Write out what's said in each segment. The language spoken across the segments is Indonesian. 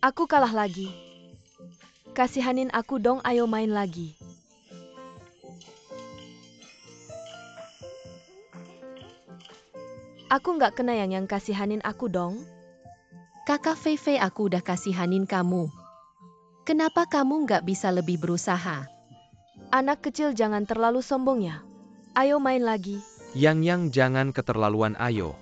Aku kalah lagi. Kasihanin aku dong, ayo main lagi. Aku nggak kena yang kasihanin aku dong. Kakak Fei Fei, aku udah kasihanin kamu. Kenapa kamu nggak bisa lebih berusaha? Anak kecil jangan terlalu sombong ya. Ayo main lagi. Yang jangan keterlaluan, ayo.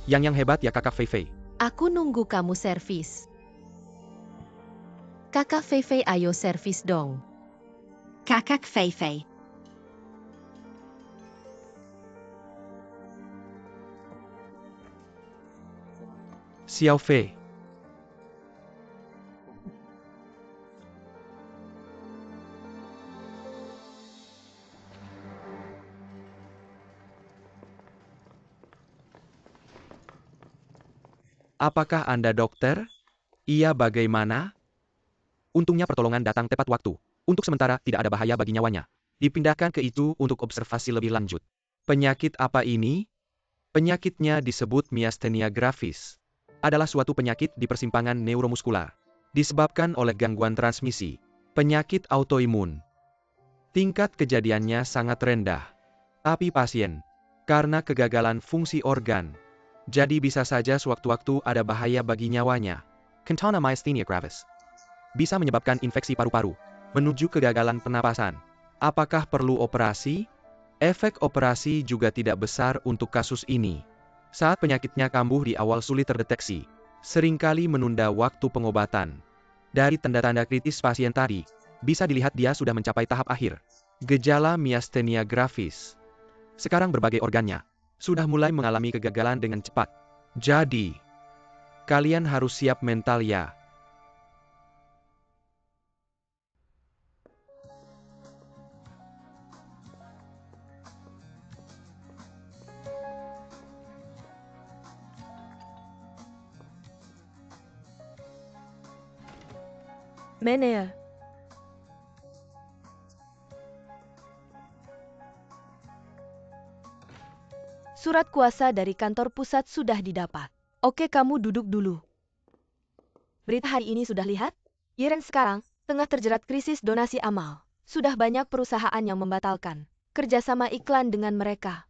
Yang hebat ya kakak Fei Fei. Aku nunggu kamu servis. Kakak Fei Fei, ayo servis dong. Kakak Fei Fei. Xiao Fei. Apakah Anda dokter? Iya, bagaimana? Untungnya pertolongan datang tepat waktu. Untuk sementara tidak ada bahaya bagi nyawanya. Dipindahkan ke itu untuk observasi lebih lanjut. Penyakit apa ini? Penyakitnya disebut miastenia gravis. Adalah suatu penyakit di persimpangan neuromuskular. Disebabkan oleh gangguan transmisi. Penyakit autoimun. Tingkat kejadiannya sangat rendah. Tapi pasien, karena kegagalan fungsi organ, jadi bisa saja sewaktu-waktu ada bahaya bagi nyawanya. Cantona myasthenia gravis. Bisa menyebabkan infeksi paru-paru, menuju kegagalan pernapasan. Apakah perlu operasi? Efek operasi juga tidak besar untuk kasus ini. Saat penyakitnya kambuh di awal sulit terdeteksi, seringkali menunda waktu pengobatan. Dari tanda-tanda kritis pasien tadi, bisa dilihat dia sudah mencapai tahap akhir. Gejala miastenia gravis. Sekarang berbagai organnya sudah mulai mengalami kegagalan dengan cepat. Jadi, kalian harus siap mental ya. Menea. Surat kuasa dari kantor pusat sudah didapat. Oke, kamu duduk dulu. Berita hari ini sudah lihat? Yiren sekarang tengah terjerat krisis donasi amal. Sudah banyak perusahaan yang membatalkan kerjasama iklan dengan mereka.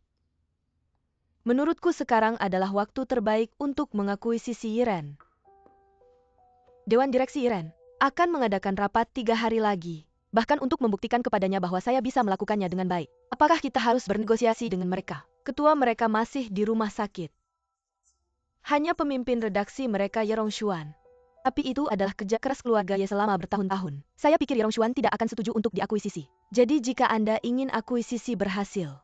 Menurutku sekarang adalah waktu terbaik untuk mengakuisisi Yiren. Dewan Direksi Yiren akan mengadakan rapat 3 hari lagi. Bahkan untuk membuktikan kepadanya bahwa saya bisa melakukannya dengan baik. Apakah kita harus bernegosiasi dengan mereka? Ketua mereka masih di rumah sakit. Hanya pemimpin redaksi mereka Yerong Xuan. Tapi itu adalah kerja keras keluarga Ye selama bertahun-tahun. Saya pikir Yerong Xuan tidak akan setuju untuk diakuisisi. Jadi jika Anda ingin akuisisi berhasil,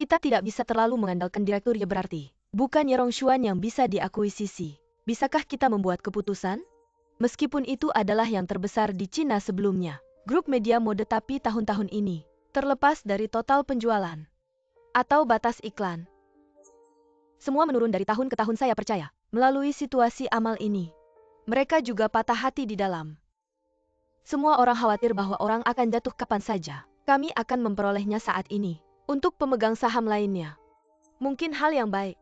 kita tidak bisa terlalu mengandalkan direktur Ye berarti. Bukan Yerong Xuan yang bisa diakuisisi. Bisakah kita membuat keputusan? Meskipun itu adalah yang terbesar di Cina sebelumnya. Grup media mode tapi tahun-tahun ini, terlepas dari total penjualan atau batas iklan. Semua menurun dari tahun ke tahun, saya percaya. Melalui situasi amal ini, mereka juga patah hati di dalam. Semua orang khawatir bahwa orang akan jatuh kapan saja. Kami akan memperolehnya saat ini. Untuk pemegang saham lainnya, mungkin hal yang baik.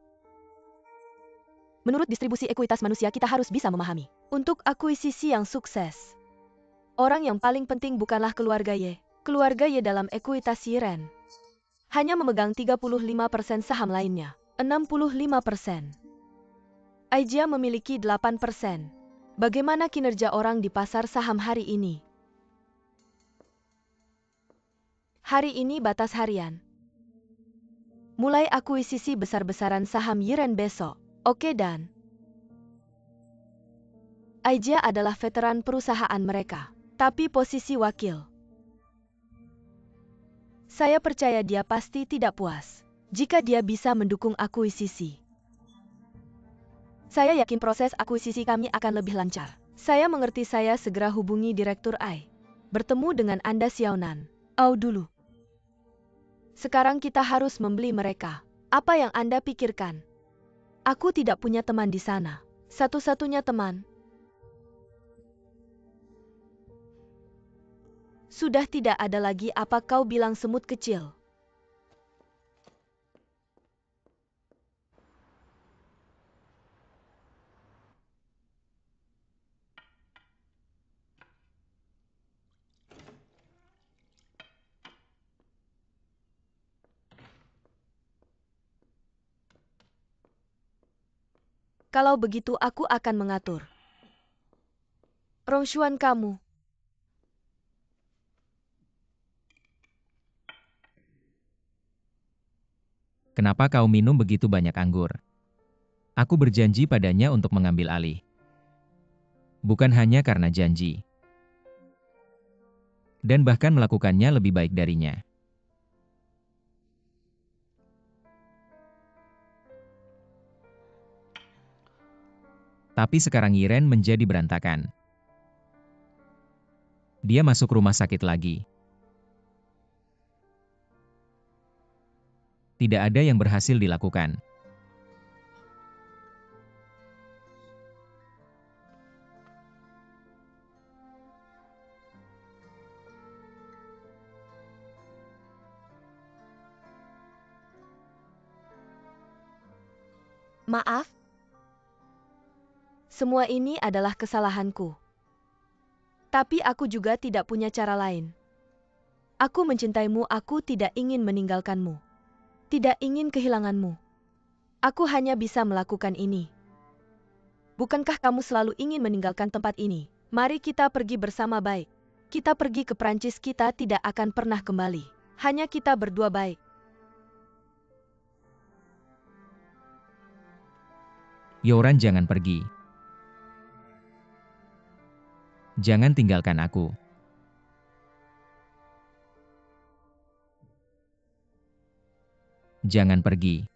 Menurut distribusi ekuitas manusia, kita harus bisa memahami. Untuk akuisisi yang sukses, orang yang paling penting bukanlah keluarga Ye. Keluarga Ye dalam ekuitas Yiren hanya memegang 35% saham lainnya. 65%. Aijia memiliki 8%. Bagaimana kinerja orang di pasar saham hari ini? Hari ini batas harian. Mulai akuisisi besar-besaran saham Yiren besok. Oke dan Aijia adalah veteran perusahaan mereka, tapi posisi wakil. Saya percaya dia pasti tidak puas jika dia bisa mendukung akuisisi. Saya yakin proses akuisisi kami akan lebih lancar. Saya mengerti, saya segera hubungi Direktur Ai. Bertemu dengan Anda Xiaonan. Dulu. Sekarang kita harus membeli mereka. Apa yang Anda pikirkan? Aku tidak punya teman di sana. Satu-satunya teman. Sudah tidak ada lagi apa kau bilang semut kecil. Kalau begitu aku akan mengatur. Rongsyuan kamu. Kenapa kau minum begitu banyak anggur? Aku berjanji padanya untuk mengambil alih. Bukan hanya karena janji. Dan bahkan melakukannya lebih baik darinya. Tapi sekarang Yiren menjadi berantakan. Dia masuk rumah sakit lagi. Tidak ada yang berhasil dilakukan. Maaf. Semua ini adalah kesalahanku. Tapi aku juga tidak punya cara lain. Aku mencintaimu, aku tidak ingin meninggalkanmu. Tidak ingin kehilanganmu. Aku hanya bisa melakukan ini. Bukankah kamu selalu ingin meninggalkan tempat ini? Mari kita pergi bersama baik. Kita pergi ke Prancis, kita tidak akan pernah kembali. Hanya kita berdua baik. Yoran, jangan pergi. Jangan tinggalkan aku. Jangan pergi.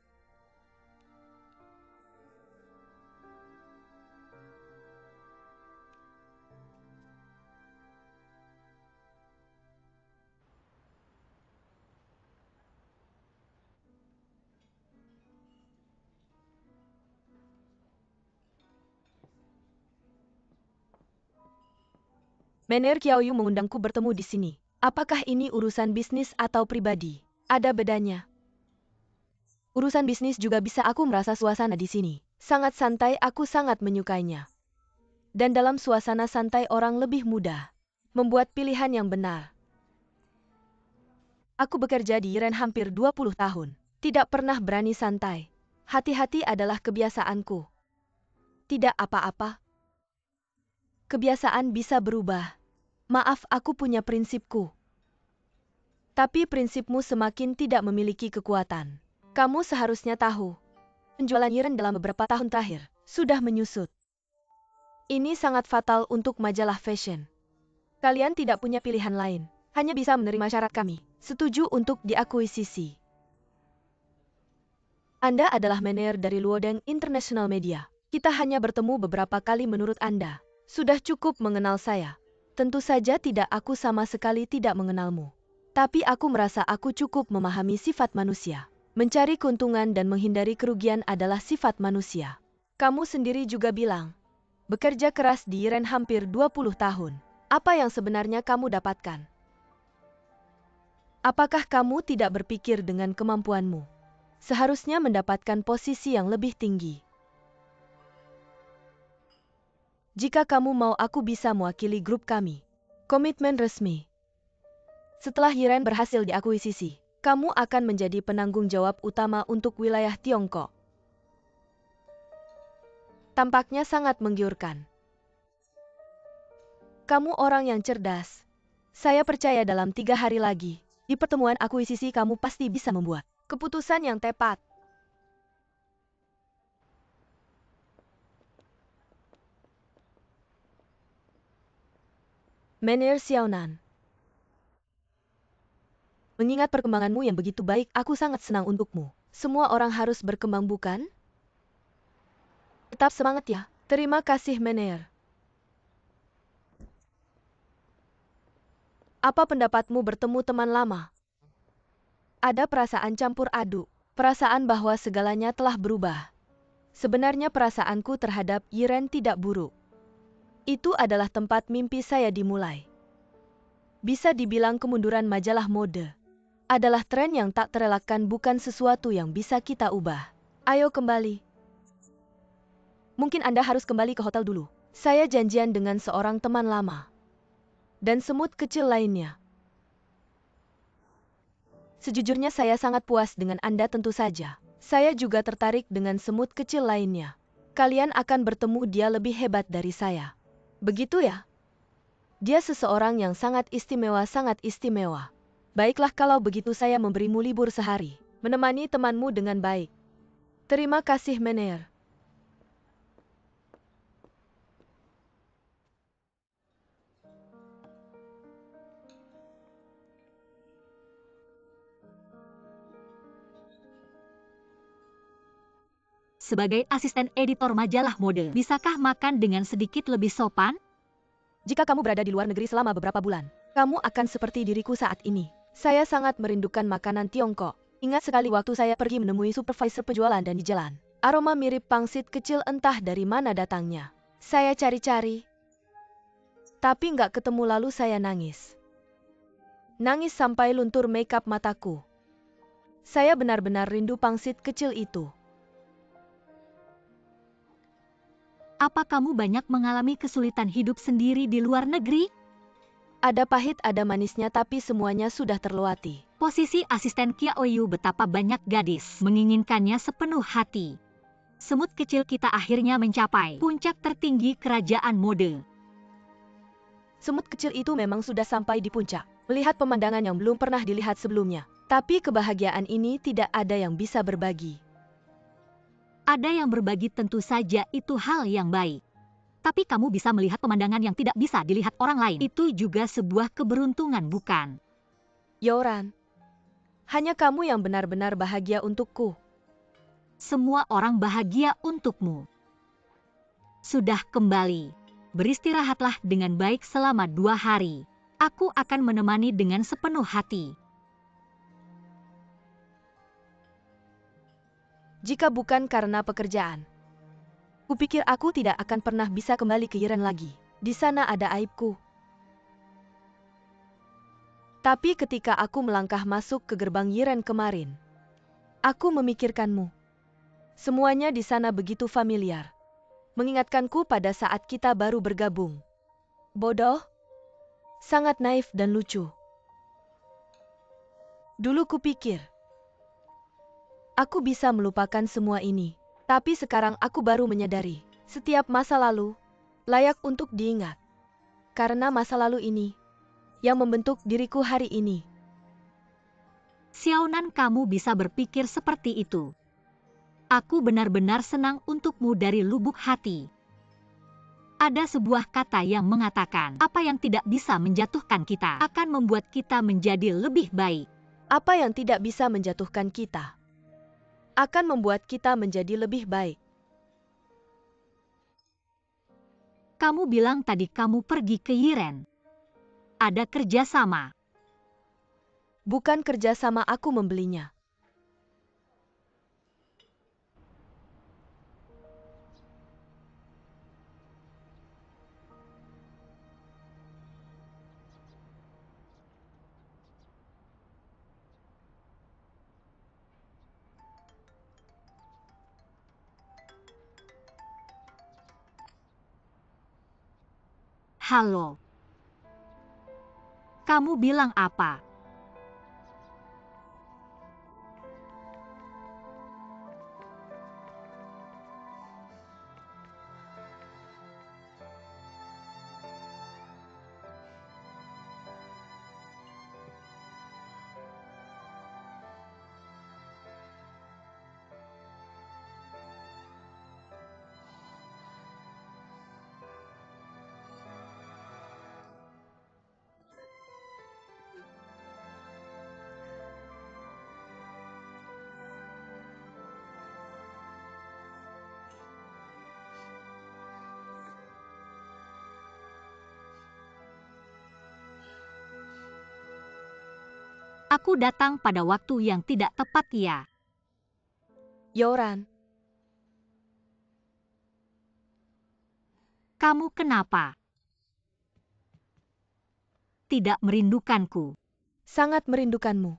Mener Qiaoyu mengundangku bertemu di sini. Apakah ini urusan bisnis atau pribadi? Ada bedanya. Urusan bisnis juga bisa, aku merasa suasana di sini sangat santai, aku sangat menyukainya. Dan dalam suasana santai orang lebih mudah membuat pilihan yang benar. Aku bekerja di Yiren hampir 20 tahun. Tidak pernah berani santai. Hati-hati adalah kebiasaanku. Tidak apa-apa. Kebiasaan bisa berubah. Maaf, aku punya prinsipku. Tapi prinsipmu semakin tidak memiliki kekuatan. Kamu seharusnya tahu. Penjualan Yiren dalam beberapa tahun terakhir sudah menyusut. Ini sangat fatal untuk majalah fashion. Kalian tidak punya pilihan lain. Hanya bisa menerima syarat kami. Setuju untuk diakuisisi. Anda adalah manajer dari Luodeng International Media. Kita hanya bertemu beberapa kali, menurut Anda sudah cukup mengenal saya. Tentu saja tidak, aku sama sekali tidak mengenalmu. Tapi aku merasa aku cukup memahami sifat manusia. Mencari keuntungan dan menghindari kerugian adalah sifat manusia. Kamu sendiri juga bilang, bekerja keras di Yiren hampir 20 tahun. Apa yang sebenarnya kamu dapatkan? Apakah kamu tidak berpikir dengan kemampuanmu? Seharusnya mendapatkan posisi yang lebih tinggi. Jika kamu mau, aku bisa mewakili grup kami. Komitmen resmi. Setelah Yiren berhasil diakuisisi, kamu akan menjadi penanggung jawab utama untuk wilayah Tiongkok. Tampaknya sangat menggiurkan. Kamu orang yang cerdas. Saya percaya dalam 3 hari lagi, di pertemuan akuisisi kamu pasti bisa membuat keputusan yang tepat. Manajer Xiaonan. Mengingat perkembanganmu yang begitu baik, aku sangat senang untukmu. Semua orang harus berkembang, bukan? Tetap semangat ya. Terima kasih, manajer. Apa pendapatmu bertemu teman lama? Ada perasaan campur aduk, perasaan bahwa segalanya telah berubah. Sebenarnya perasaanku terhadap Yiren tidak buruk. Itu adalah tempat mimpi saya dimulai. Bisa dibilang kemunduran majalah mode adalah tren yang tak terelakkan, bukan sesuatu yang bisa kita ubah. Ayo kembali. Mungkin Anda harus kembali ke hotel dulu. Saya janjian dengan seorang teman lama. Dan semut kecil lainnya. Sejujurnya saya sangat puas dengan Anda tentu saja. Saya juga tertarik dengan semut kecil lainnya. Kalian akan bertemu, dia lebih hebat dari saya. Begitu ya? Dia seseorang yang sangat istimewa, sangat istimewa. Baiklah kalau begitu saya memberimu libur sehari. Menemani temanmu dengan baik. Terima kasih, Mener. Sebagai asisten editor majalah mode, bisakah makan dengan sedikit lebih sopan? Jika kamu berada di luar negeri selama beberapa bulan, kamu akan seperti diriku saat ini. Saya sangat merindukan makanan Tiongkok. Ingat sekali waktu saya pergi menemui supervisor penjualan dan di jalan. Aroma mirip pangsit kecil entah dari mana datangnya. Saya cari-cari. Tapi nggak ketemu, lalu saya nangis. Nangis sampai luntur makeup mataku. Saya benar-benar rindu pangsit kecil itu. Apa kamu banyak mengalami kesulitan hidup sendiri di luar negeri? Ada pahit, ada manisnya, tapi semuanya sudah terlewati. Posisi asisten Qiaoyu, betapa banyak gadis menginginkannya sepenuh hati. Semut kecil kita akhirnya mencapai puncak tertinggi kerajaan mode. Semut kecil itu memang sudah sampai di puncak, melihat pemandangan yang belum pernah dilihat sebelumnya. Tapi kebahagiaan ini tidak ada yang bisa berbagi. Ada yang berbagi, tentu saja itu hal yang baik. Tapi kamu bisa melihat pemandangan yang tidak bisa dilihat orang lain. Itu juga sebuah keberuntungan, bukan? Yoran, hanya kamu yang benar-benar bahagia untukku. Semua orang bahagia untukmu. Sudah kembali. Beristirahatlah dengan baik selama 2 hari. Aku akan menemani dengan sepenuh hati. Jika bukan karena pekerjaan, kupikir aku tidak akan pernah bisa kembali ke Yiren lagi. Di sana ada aibku. Tapi ketika aku melangkah masuk ke gerbang Yiren kemarin, aku memikirkanmu. Semuanya di sana begitu familiar. Mengingatkanku pada saat kita baru bergabung. Bodoh, sangat naif dan lucu. Dulu kupikir aku bisa melupakan semua ini, tapi sekarang aku baru menyadari, setiap masa lalu layak untuk diingat. Karena masa lalu ini yang membentuk diriku hari ini. Xiaonan, kamu bisa berpikir seperti itu. Aku benar-benar senang untukmu dari lubuk hati. Ada sebuah kata yang mengatakan, apa yang tidak bisa menjatuhkan kita akan membuat kita menjadi lebih baik. Apa yang tidak bisa menjatuhkan kita akan membuat kita menjadi lebih baik. Kamu bilang tadi kamu pergi ke Yiren. Ada kerjasama. Bukan kerjasama, aku membelinya. Halo. Kamu bilang apa? Aku datang pada waktu yang tidak tepat ya. Yoran, Kamu kenapa? Tidak merindukanku. sangat merindukanmu.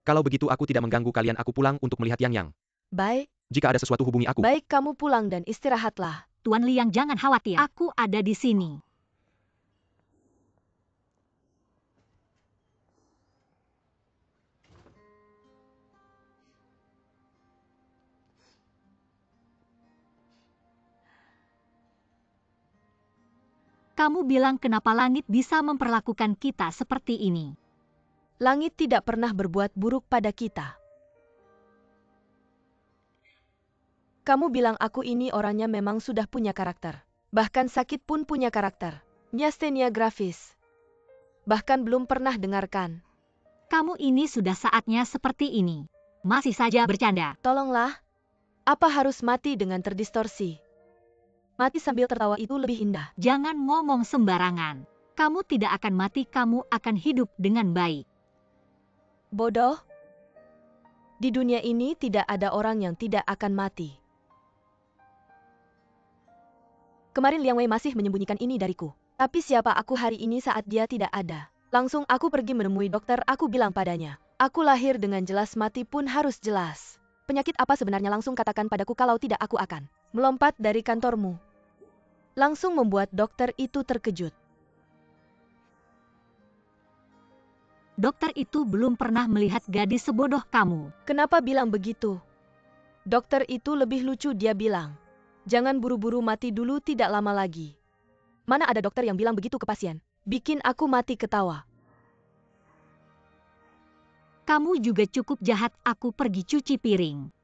Kalau begitu aku tidak mengganggu kalian, aku pulang untuk melihat Yang. Baik, Jika ada sesuatu hubungi aku. baik kamu pulang dan istirahatlah. Tuan Liang jangan khawatir. Aku ada di sini. Kamu bilang kenapa langit bisa memperlakukan kita seperti ini? Langit tidak pernah berbuat buruk pada kita. Kamu bilang aku ini orangnya memang sudah punya karakter. Bahkan sakit pun punya karakter. Myasthenia gravis. Bahkan belum pernah dengarkan. Kamu ini sudah saatnya seperti ini. Masih saja bercanda. Tolonglah. Apa harus mati dengan terdistorsi? Mati sambil tertawa itu lebih indah. Jangan ngomong sembarangan. Kamu tidak akan mati, kamu akan hidup dengan baik. Bodoh. Di dunia ini tidak ada orang yang tidak akan mati. Kemarin Liang Wei masih menyembunyikan ini dariku. Tapi siapa aku hari ini saat dia tidak ada? Langsung aku pergi menemui dokter, aku bilang padanya. Aku lahir dengan jelas, mati pun harus jelas. Penyakit apa sebenarnya, langsung katakan padaku, kalau tidak aku akan melompat dari kantormu. Langsung membuat dokter itu terkejut. Dokter itu belum pernah melihat gadis sebodoh kamu. Kenapa bilang begitu? Dokter itu lebih lucu, dia bilang. Jangan buru-buru mati dulu, tidak lama lagi. Mana ada dokter yang bilang begitu ke pasien? Bikin aku mati ketawa. Kamu juga cukup jahat, aku pergi cuci piring.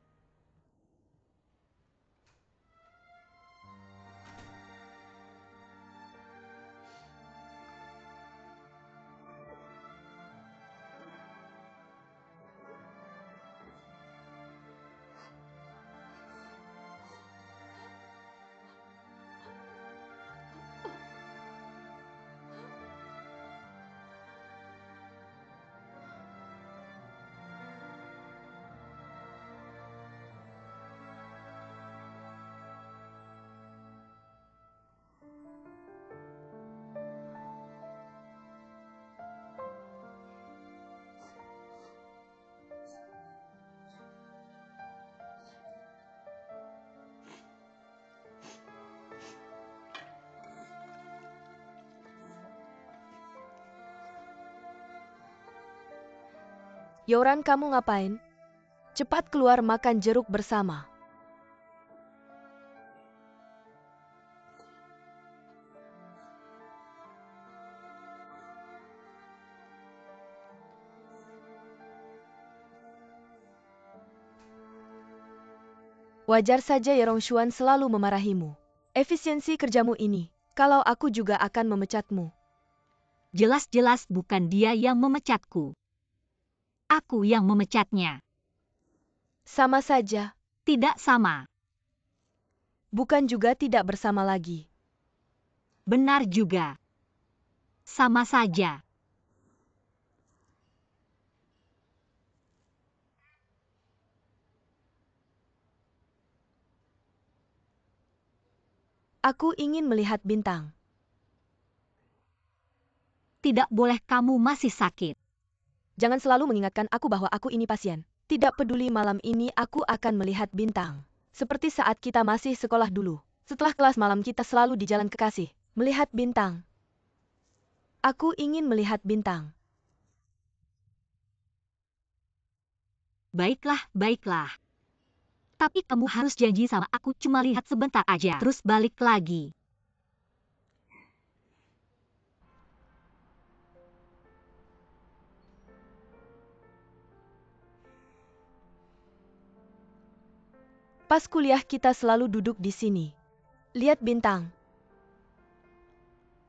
Yoran, kamu ngapain? Cepat keluar makan jeruk bersama. Wajar saja Yerongshuan selalu memarahimu. Efisiensi kerjamu ini, kalau aku juga akan memecatmu. Jelas-jelas bukan dia yang memecatku. Aku yang memecatnya. Sama saja. Tidak sama. Bukan juga tidak bersama lagi. Benar juga. Sama saja. Aku ingin melihat bintang. Tidak boleh, kamu masih sakit. Jangan selalu mengingatkan aku bahwa aku ini pasien. Tidak peduli, malam ini aku akan melihat bintang. Seperti saat kita masih sekolah dulu. Setelah kelas malam kita selalu di jalan kekasih. Melihat bintang. Aku ingin melihat bintang. Baiklah, baiklah. Tapi kamu harus janji sama aku, cuma lihat sebentar aja, terus balik lagi. Pas kuliah kita selalu duduk di sini. Lihat bintang.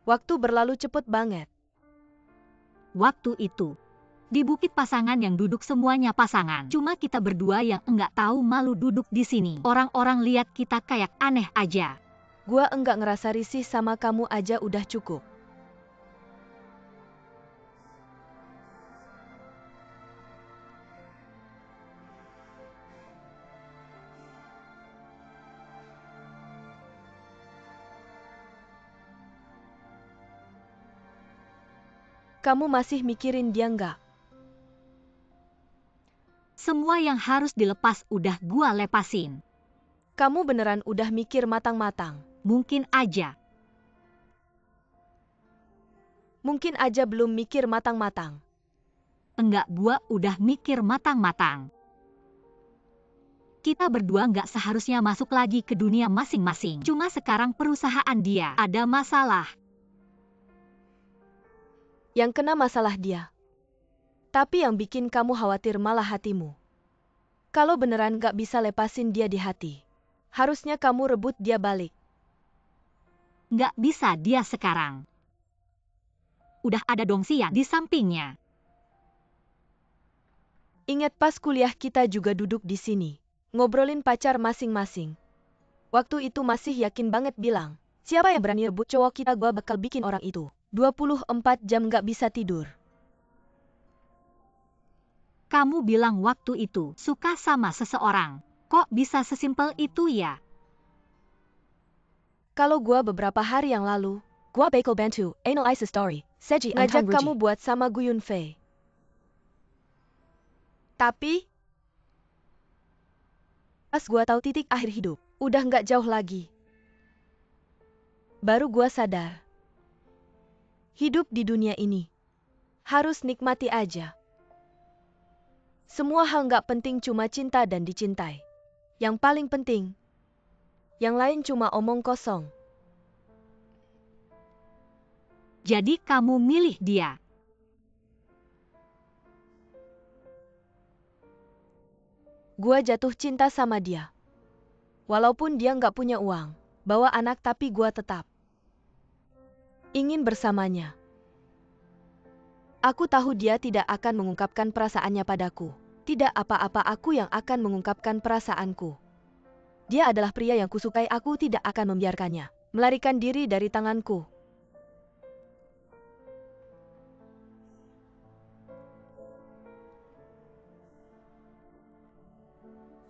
Waktu berlalu cepet banget. Waktu itu, di Bukit Pasangan yang duduk semuanya pasangan. Cuma kita berdua yang enggak tahu malu duduk di sini. Orang-orang lihat kita kayak aneh aja. Gua enggak ngerasa risih sama kamu aja udah cukup. Kamu masih mikirin dia nggak? Semua yang harus dilepas udah gua lepasin. Kamu beneran udah mikir matang-matang? Mungkin aja. Mungkin aja belum mikir matang-matang. Enggak, gua udah mikir matang-matang. Kita berdua nggak seharusnya masuk lagi ke dunia masing-masing. Cuma sekarang perusahaan dia ada masalah. Yang kena masalah dia. Tapi yang bikin kamu khawatir malah hatimu. Kalau beneran gak bisa lepasin dia di hati, harusnya kamu rebut dia balik. Nggak bisa dia sekarang. Udah ada Dongxian di sampingnya. Ingat pas kuliah kita juga duduk di sini, ngobrolin pacar masing-masing. Waktu itu masih yakin banget bilang, siapa yang berani rebut cowok kita, gua bakal bikin orang itu 24 jam gak bisa tidur. Kamu bilang waktu itu suka sama seseorang. Kok bisa sesimpel itu ya? Kalau gua beberapa hari yang lalu, gua bakal bantu analyze story, Seji ngajak kamu buat sama Gu Yunfei. Tapi, pas gua tahu titik akhir hidup, udah nggak jauh lagi. Baru gua sadar. Hidup di dunia ini, harus nikmati aja. Semua hal nggak penting, cuma cinta dan dicintai. Yang paling penting, yang lain cuma omong kosong. Jadi kamu milih dia. Gua jatuh cinta sama dia. Walaupun dia nggak punya uang, bawa anak, tapi gua tetap ingin bersamanya. Aku tahu dia tidak akan mengungkapkan perasaannya padaku. Tidak apa-apa, aku yang akan mengungkapkan perasaanku. Dia adalah pria yang kusukai, aku tidak akan membiarkannya melarikan diri dari tanganku.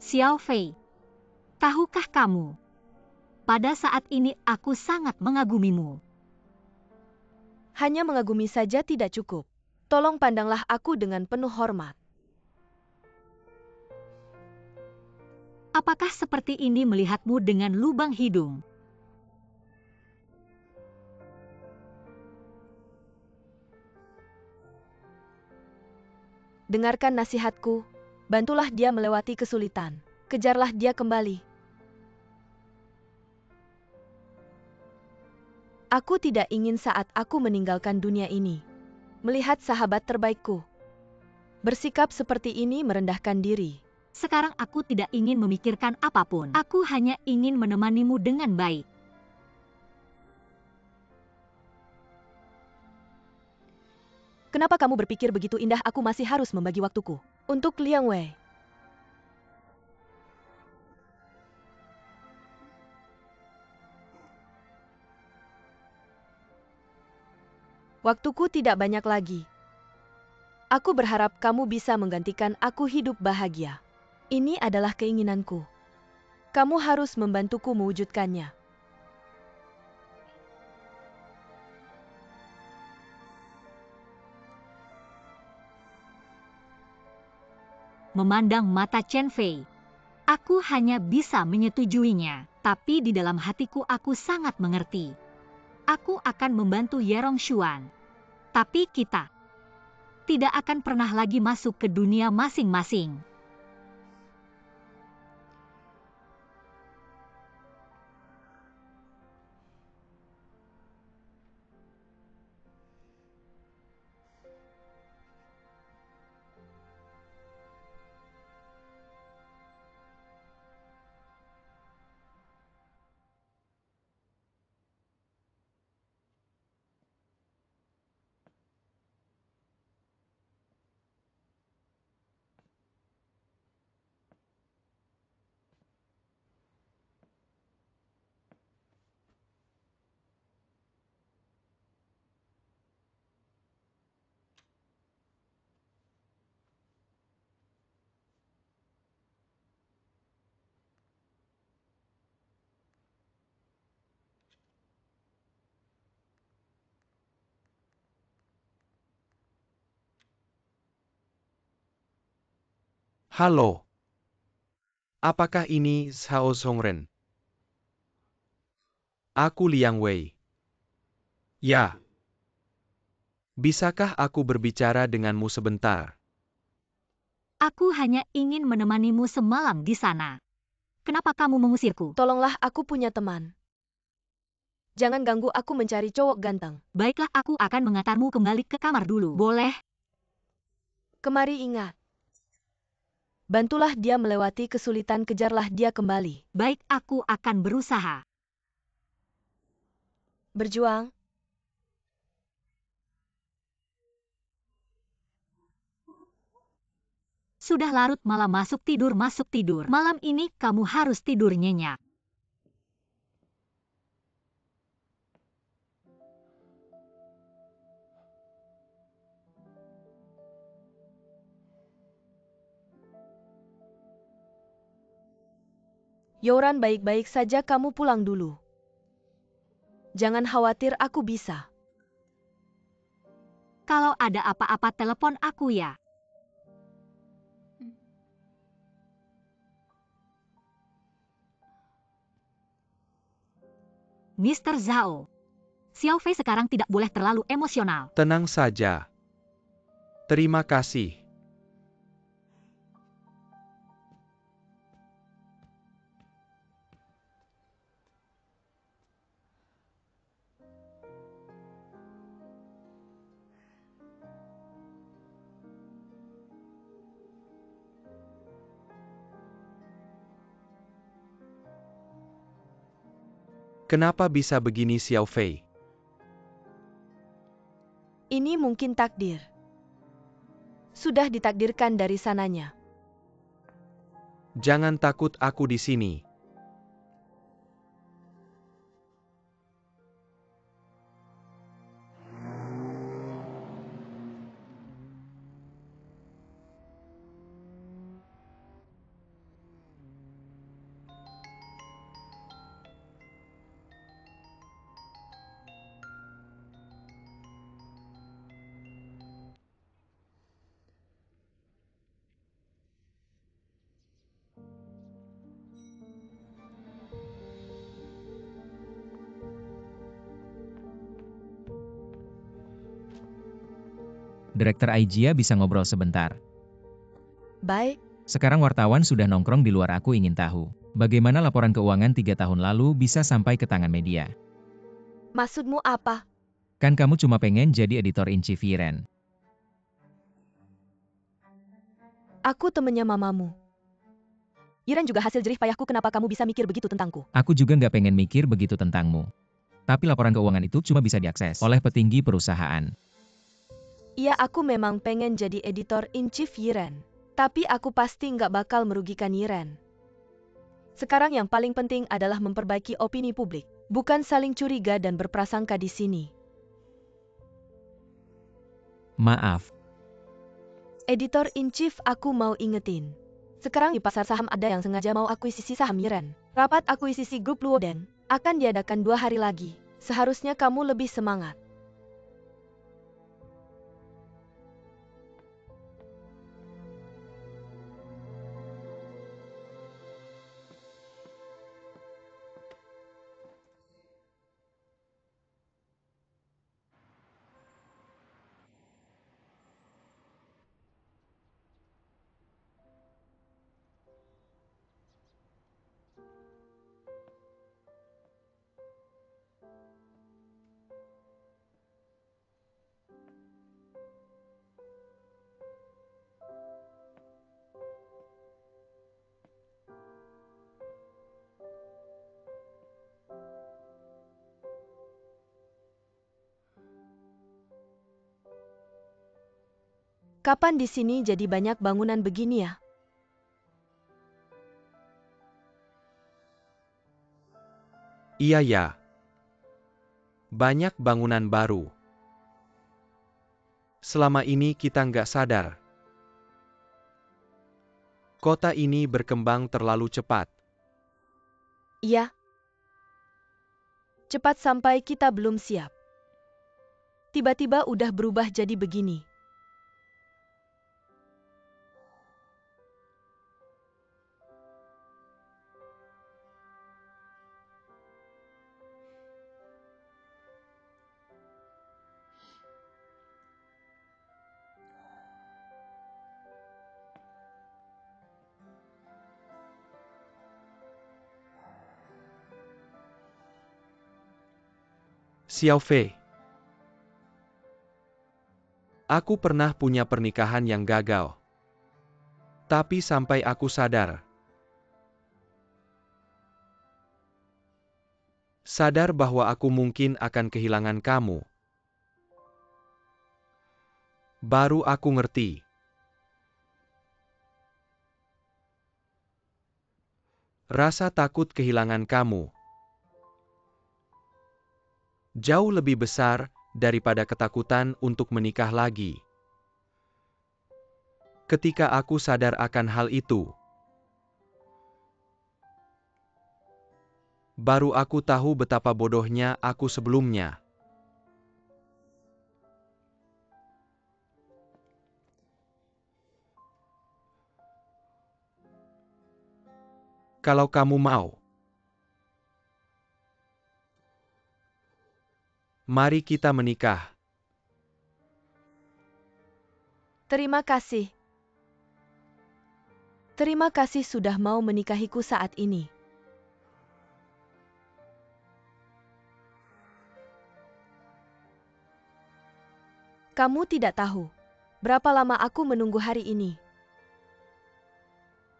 Xiao Fei, tahukah kamu? Pada saat ini aku sangat mengagumimu. Hanya mengagumi saja tidak cukup. Tolong pandanglah aku dengan penuh hormat. Apakah seperti ini melihatmu dengan lubang hidung? Dengarkan nasihatku, bantulah dia melewati kesulitan. Kejarlah dia kembali. Aku tidak ingin saat aku meninggalkan dunia ini, melihat sahabat terbaikku bersikap seperti ini, merendahkan diri. Sekarang aku tidak ingin memikirkan apapun. Aku hanya ingin menemanimu dengan baik. Kenapa kamu berpikir begitu indah? Aku masih harus membagi waktuku untuk Liang Wei. Waktuku tidak banyak lagi. Aku berharap kamu bisa menggantikan aku hidup bahagia. Ini adalah keinginanku. Kamu harus membantuku mewujudkannya. Memandang mata Chen Fei, aku hanya bisa menyetujuinya, tapi di dalam hatiku aku sangat mengerti. Aku akan membantu Yerong Xuan, tapi kita tidak akan pernah lagi masuk ke dunia masing-masing. Halo. Apakah ini Xiao Zhongren? Aku Liang Wei. Ya. Bisakah aku berbicara denganmu sebentar? Aku hanya ingin menemanimu semalam di sana. Kenapa kamu mengusirku? Tolonglah, aku punya teman. Jangan ganggu aku mencari cowok ganteng. Baiklah, aku akan mengantarmu kembali ke kamar dulu. Boleh? Kemari, ingat. Bantulah dia melewati kesulitan, kejarlah dia kembali. Baik, aku akan berusaha. Berjuang. Sudah larut malam, masuk tidur, masuk tidur. Malam ini kamu harus tidur nyenyak. Yoran, baik-baik saja, kamu pulang dulu. Jangan khawatir, aku bisa. Kalau ada apa-apa telepon aku ya. Mr. Zhao. Xiao Fei sekarang tidak boleh terlalu emosional. Tenang saja. Terima kasih. Kenapa bisa begini, Xiao Fei? Ini mungkin takdir. Sudah ditakdirkan dari sananya. Jangan takut, aku di sini. Direktur Aijia bisa ngobrol sebentar. Baik, Sekarang wartawan sudah nongkrong di luar, aku ingin tahu. Bagaimana laporan keuangan 3 tahun lalu bisa sampai ke tangan media? maksudmu apa? Kan kamu cuma pengen jadi editor-in-chief Yiren. Aku temennya mamamu. Yiren juga hasil jerih payahku, kenapa kamu bisa mikir begitu tentangku? Aku juga nggak pengen mikir begitu tentangmu. Tapi laporan keuangan itu cuma bisa diakses oleh petinggi perusahaan. Iya, aku memang pengen jadi editor-in-chief Yiren. Tapi aku pasti nggak bakal merugikan Yiren. Sekarang yang paling penting adalah memperbaiki opini publik. Bukan saling curiga dan berprasangka di sini. Maaf, Editor-in-chief, aku mau ingetin. Sekarang di pasar saham ada yang sengaja mau akuisisi saham Yiren. Rapat akuisisi grup Luoden akan diadakan 2 hari lagi. Seharusnya kamu lebih semangat. Kapan di sini jadi banyak bangunan begini ya? Iya ya. Banyak bangunan baru. Selama ini kita nggak sadar. Kota ini berkembang terlalu cepat. Iya. Cepat sampai kita belum siap. Tiba-tiba udah berubah jadi begini. Xiao Fei. Aku pernah punya pernikahan yang gagal. Tapi sampai aku sadar bahwa aku mungkin akan kehilangan kamu, baru aku ngerti. Rasa takut kehilangan kamu jauh lebih besar daripada ketakutan untuk menikah lagi. Ketika aku sadar akan hal itu, baru aku tahu betapa bodohnya aku sebelumnya. Kalau kamu mau, mari kita menikah. Terima kasih. Terima kasih sudah mau menikahiku saat ini. Kamu tidak tahu berapa lama aku menunggu hari ini.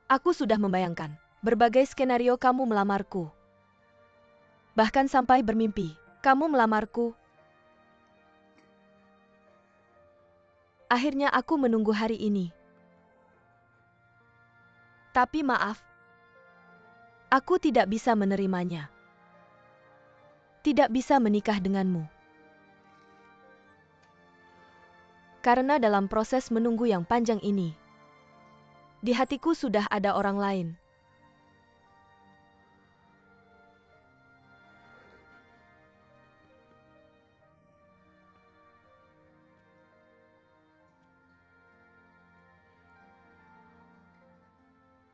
Aku sudah membayangkan berbagai skenario kamu melamarku. Bahkan sampai bermimpi, kamu melamarku. Akhirnya aku menunggu hari ini. Tapi maaf, aku tidak bisa menerimanya. Tidak bisa menikah denganmu. Karena dalam proses menunggu yang panjang ini, di hatiku sudah ada orang lain.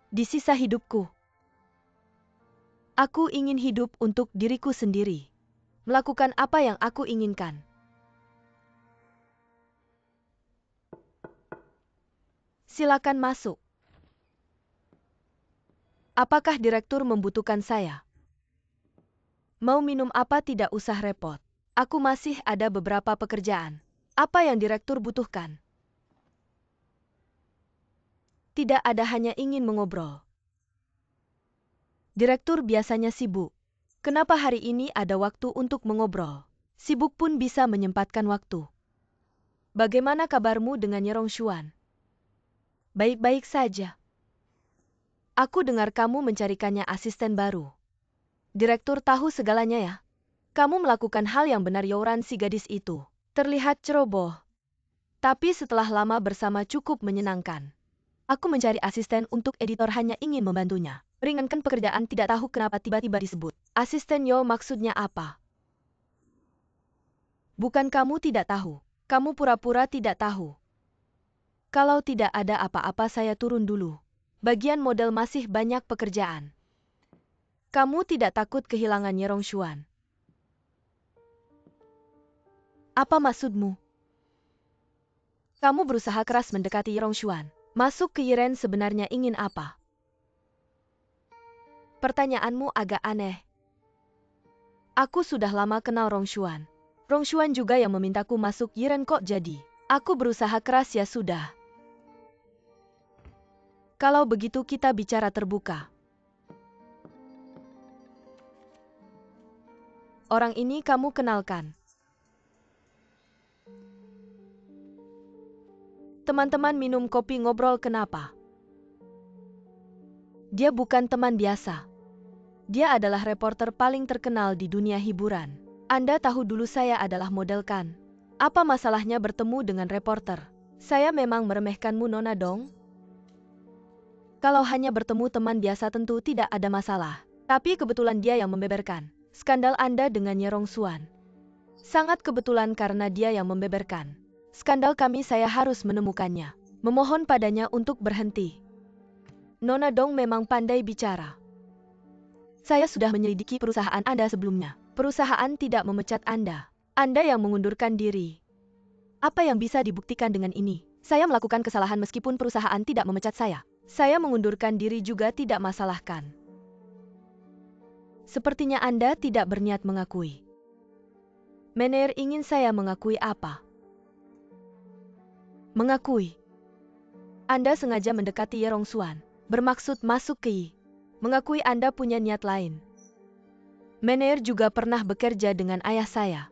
Di sisa hidupku, aku ingin hidup untuk diriku sendiri, melakukan apa yang aku inginkan. Silakan masuk. Apakah direktur membutuhkan saya? Mau minum apa tidak usah repot. Aku masih ada beberapa pekerjaan. Apa yang direktur butuhkan? Tidak ada, hanya ingin mengobrol. Direktur biasanya sibuk. Kenapa hari ini ada waktu untuk mengobrol? Sibuk pun bisa menyempatkan waktu. Bagaimana kabarmu dengan Nyerong Xuan? Baik-baik saja. Aku dengar kamu mencarikannya asisten baru. Direktur tahu segalanya ya. Kamu melakukan hal yang benar, Yoran, si gadis itu terlihat ceroboh. Tapi setelah lama bersama cukup menyenangkan. Aku mencari asisten untuk editor hanya ingin membantunya. Meringankan pekerjaan, tidak tahu kenapa tiba-tiba disebut asisten. Yo, maksudnya apa? Bukan kamu tidak tahu. Kamu pura-pura tidak tahu. Kalau tidak ada apa-apa saya turun dulu. Bagian model masih banyak pekerjaan. Kamu tidak takut kehilangan Nyerong Xuan? Apa maksudmu? Kamu berusaha keras mendekati Nyerong Xuan. Masuk ke Yiren sebenarnya ingin apa? Pertanyaanmu agak aneh. Aku sudah lama kenal Rong Xuan. Rong Xuan juga yang memintaku masuk Yiren, kok jadi aku berusaha keras, ya sudah. Kalau begitu kita bicara terbuka. Orang ini kamu kenalkan? Teman-teman minum kopi ngobrol, kenapa? Dia bukan teman biasa. Dia adalah reporter paling terkenal di dunia hiburan. Anda tahu dulu saya adalah model kan? Apa masalahnya bertemu dengan reporter? Saya memang meremehkanmu, Nona Dong? Kalau hanya bertemu teman biasa tentu tidak ada masalah. Tapi kebetulan dia yang membeberkan skandal Anda dengan Nyerong Xuan. Sangat kebetulan karena dia yang membeberkan skandal kami, saya harus menemukannya. Memohon padanya untuk berhenti. Nona Dong memang pandai bicara. Saya sudah menyelidiki perusahaan Anda sebelumnya. Perusahaan tidak memecat Anda. Anda yang mengundurkan diri. Apa yang bisa dibuktikan dengan ini? Saya melakukan kesalahan meskipun perusahaan tidak memecat saya. Saya mengundurkan diri juga tidak masalahkan. Sepertinya Anda tidak berniat mengakui. Mener ingin saya mengakui apa? Mengakui. Anda sengaja mendekati Ye Rongxuan, bermaksud masuk ke Yi. Mengakui Anda punya niat lain. Mener juga pernah bekerja dengan ayah saya.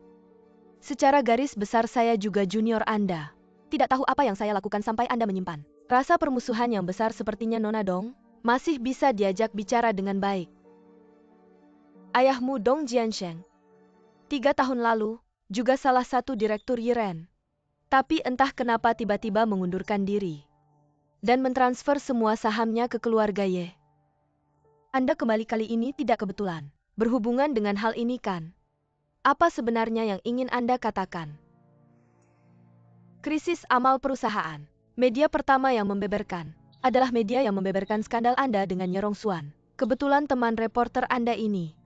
Secara garis besar saya juga junior Anda. Tidak tahu apa yang saya lakukan sampai Anda menyimpan rasa permusuhan yang besar sepertinya Nona Dong, masih bisa diajak bicara dengan baik. Ayahmu Dong Jiansheng, 3 tahun lalu, juga salah satu direktur Yiren. Tapi entah kenapa tiba-tiba mengundurkan diri dan mentransfer semua sahamnya ke keluarga Ye. Anda kembali kali ini tidak kebetulan. Berhubungan dengan hal ini kan? Apa sebenarnya yang ingin Anda katakan? Krisis amal perusahaan. Media pertama yang membeberkan adalah media yang membeberkan skandal Anda dengan Ye Rongxuan. Kebetulan teman reporter Anda ini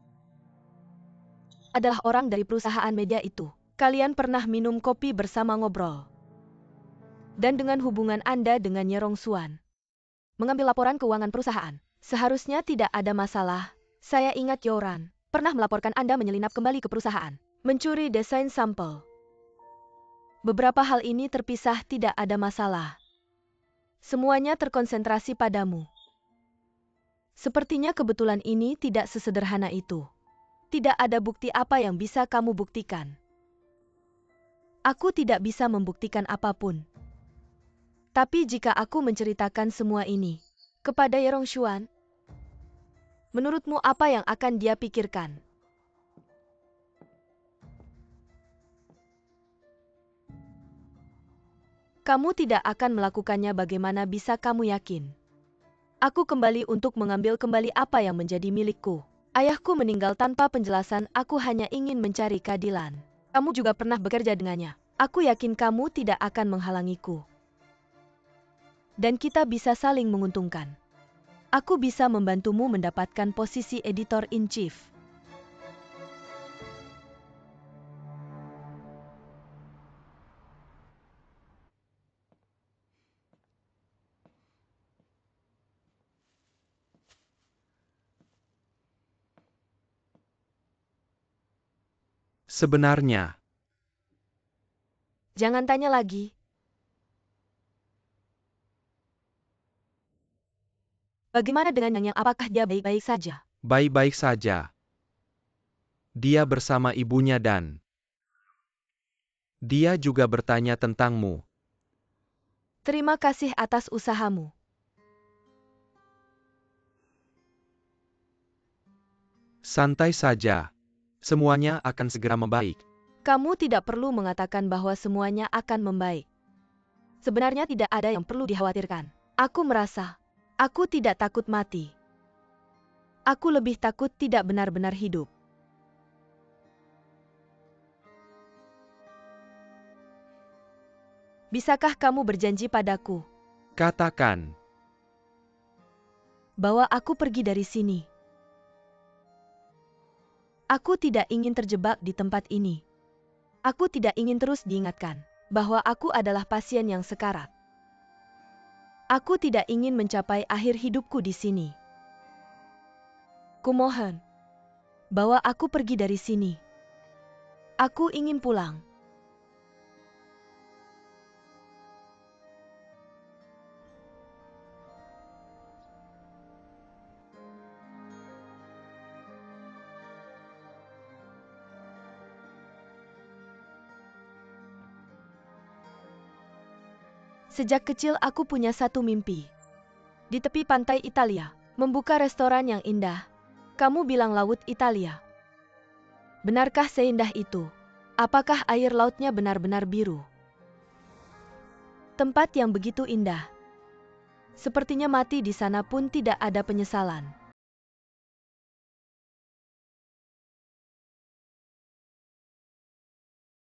adalah orang dari perusahaan media itu. Kalian pernah minum kopi bersama ngobrol. Dan dengan hubungan Anda dengan Ye Rongxuan, mengambil laporan keuangan perusahaan, seharusnya tidak ada masalah. Saya ingat Yoran pernah melaporkan Anda menyelinap kembali ke perusahaan, mencuri desain sampel. Beberapa hal ini terpisah tidak ada masalah. Semuanya terkonsentrasi padamu. Sepertinya kebetulan ini tidak sesederhana itu. Tidak ada bukti apa yang bisa kamu buktikan. Aku tidak bisa membuktikan apapun. Tapi jika aku menceritakan semua ini kepada Ye Rongxuan, menurutmu apa yang akan dia pikirkan? Kamu tidak akan melakukannya, bagaimana bisa kamu yakin? Aku kembali untuk mengambil kembali apa yang menjadi milikku. Ayahku meninggal tanpa penjelasan, aku hanya ingin mencari keadilan. Kamu juga pernah bekerja dengannya. Aku yakin kamu tidak akan menghalangiku. Dan kita bisa saling menguntungkan. Aku bisa membantumu mendapatkan posisi editor-in-chief. Sebenarnya, Jangan tanya lagi. Bagaimana dengan Yang? Apakah dia baik-baik saja? baik-baik saja. Dia bersama ibunya dan dia juga bertanya tentangmu. Terima kasih atas usahamu. Santai saja. Semuanya akan segera membaik. Kamu tidak perlu mengatakan bahwa semuanya akan membaik. Sebenarnya tidak ada yang perlu dikhawatirkan. Aku merasa, aku tidak takut mati. Aku lebih takut tidak benar-benar hidup. Bisakah kamu berjanji padaku Katakan, bahwa aku pergi dari sini? Aku tidak ingin terjebak di tempat ini. Aku tidak ingin terus diingatkan bahwa aku adalah pasien yang sekarat. Aku tidak ingin mencapai akhir hidupku di sini. Kumohon bahwa aku pergi dari sini. Aku ingin pulang. Sejak kecil aku punya satu mimpi. Di tepi pantai Italia, membuka restoran yang indah. Kamu bilang laut Italia. Benarkah seindah itu? Apakah air lautnya benar-benar biru? Tempat yang begitu indah. Sepertinya mati di sana pun tidak ada penyesalan.